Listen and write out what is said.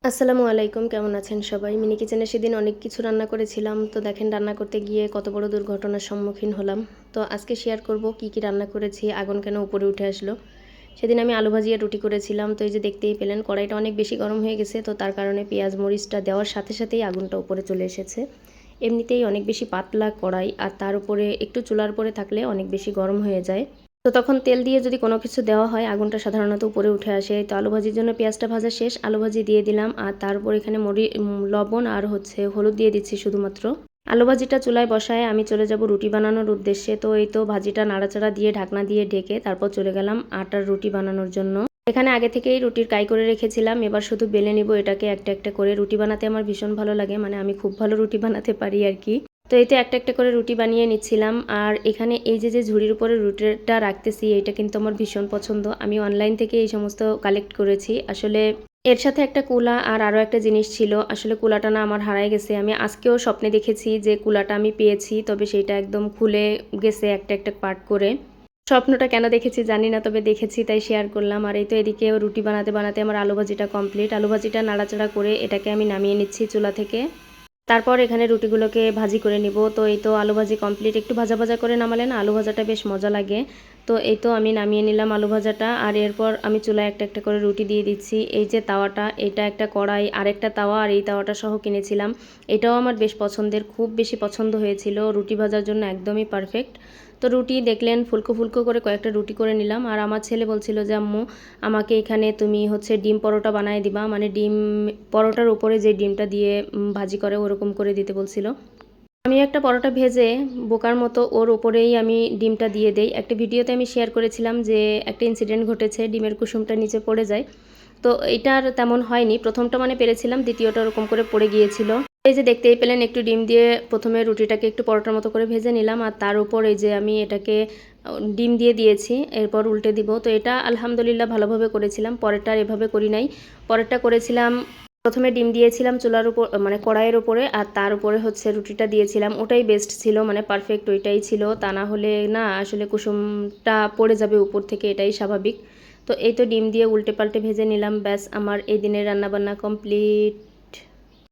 আসসালামু আলাইকুম, কেমন আছেন সবাই? মিনি কিচেনে সেদিন অনেক কিছু রান্না করেছিলাম। তো দেখেন রান্না করতে গিয়ে কত বড় দুর্ঘটনার সম্মুখীন হলাম। তো আজকে শেয়ার করব কি কি রান্না করেছি, আগুন কেন উপরে উঠে আসলো। সেদিন আমি আলু ভাজি আর রুটি করেছিলাম। তো এই যে দেখতেই পেলেন কড়াইটা অনেক বেশি গরম হয়ে গেছে। তো তার কারণে পেঁয়াজ মরিচটা দেওয়ার সাথে সাথেই আগুনটা উপরে চলে এসেছে। এমনিতেই অনেক বেশি পাতলা কড়াই, আর তার উপরে একটু চুলার উপরে থাকলে অনেক বেশি গরম হয়ে যায়। তো তখন তেল দিয়ে যদি কোনো কিছু দেওয়া হয় আগুনটা সাধারণত উপরে উঠে আসে। তো আলু ভাজির জন্য পেঁয়াজটা ভাজা শেষ, আলু ভাজি দিয়ে দিলাম, আর তার উপর এখানে লবণ আর হলুদ দিয়ে দিচ্ছি শুধুমাত্র। আলু ভাজিটা চুলায় বসায় আমি চলে যাব রুটি বানানোর উদ্দেশ্যে। তো এই তো ভাজিটা নাড়াচাড়া দিয়ে ঢাকনা দিয়ে ঢেকে তারপর চলে গেলাম আটার রুটি বানানোর জন্য। এখানে আগে থেকেই রুটির কাই করে রেখেছিলাম, এবার শুধু বেলে নিব এটাকে একটা একটা করে। রুটি বানাতে আমার ভীষণ ভালো লাগে, মানে আমি খুব ভালো রুটি বানাতে পারি আর কি। তো এই তো একটা একটা করে রুটি বানিয়ে নিচ্ছিলাম। আর এখানে এই যে ঝুড়ির উপরে রুটিটা রাখতেছি, এটা কিন্তু আমার ভীষণ পছন্দ। আমি অনলাইন থেকে এই সমস্ত কালেক্ট করেছি। আসলে এর সাথে একটা কুলা আর আরও একটা জিনিস ছিল। আসলে কুলাটা না আমার হারায় গেছে। আমি আজকেও স্বপ্নে দেখেছি যে কুলাটা আমি পেয়েছি, তবে সেইটা একদম খুলে গেছে একটা একটা পার্ট করে। স্বপ্নটা কেন দেখেছি জানি না, তবে দেখেছি তাই শেয়ার করলাম। আর এই তো এদিকে রুটি বানাতে বানাতে আমার আলু ভাজিটা কমপ্লিট। আলু ভাজিটা নাড়াচাড়া করে এটাকে আমি নামিয়ে নিচ্ছি চুলা থেকে। তারপর এখানে রুটিগুলোকে ভাজি করে নিব। তো এই তো আলু ভাজি কমপ্লিট। একটু ভাজা ভাজা করে নামালে না আলু ভাজাটা বেশ মজা লাগে। তো এই তো আমি নামিয়ে নিলাম আলু ভাজাটা, আর এরপর আমি চুলায় একটা একটা করে রুটি দিয়ে দিচ্ছি। এই যে তাওয়াটা, এটা একটা কড়াই, আরেকটা তাওয়া, আর এই তাওয়াটা সহ কিনেছিলাম। এটাও আমার বেশ পছন্দের, খুব বেশি পছন্দ হয়েছিল, রুটি ভাজার জন্য একদমই পারফেক্ট। তো রুটি দেখলেন ফুলকো ফুলকো করে কয়েকটা রুটি করে নিলাম। আর আমার ছেলে বলছিল যে আম্মু আমাকে এখানে তুমি ডিম পরোটা বানায় দিবা, মানে ডিম পরোটার উপরে যে ডিমটা দিয়ে ভাজি করে ওরকম করে দিতে বলছিল। আমি একটা পরোটা ভেজে বোকার মতো ওর ওপরেই আমি ডিমটা দিয়ে দেই। একটা ভিডিওতে আমি শেয়ার করেছিলাম যে একটা ইনসিডেন্ট ঘটেছে, ডিমের কুসুমটা নিচে পড়ে যায়। তো এটার তেমন হয়নি, প্রথমটা মানে পেরেছিলাম, দ্বিতীয়টা ওরকম করে পড়ে গিয়েছিল। এই যে দেখতেই পেলেন একটু ডিম দিয়ে প্রথমে রুটিটাকে একটু পরোটার মতো করে ভেজে নিলাম, আর তার উপর এই যে আমি এটাকে ডিম দিয়ে দিয়েছি, এরপর উল্টে দিব। তো এটা আলহামদুলিল্লাহ ভালোভাবে করেছিলাম। পরেরটা আর এভাবে করি নাই। পরেরটা করেছিলাম প্রথমে ডিম দিয়েছিলাম চুলার উপর, মানে কড়াইয়ের উপরে, আর তার উপরে রুটিটা দিয়েছিলাম। ওটাই বেস্ট ছিল, মানে পারফেক্ট ওইটাই ছিল। তা না হলে না আসলে কুসুমটা পড়ে যাবে উপর থেকে, এটাই স্বাভাবিক। তো এই তো ডিম দিয়ে উল্টে পাল্টে ভেজে নিলাম। ব্যাস আমার এই দিনের রান্নাবান্না কমপ্লিট।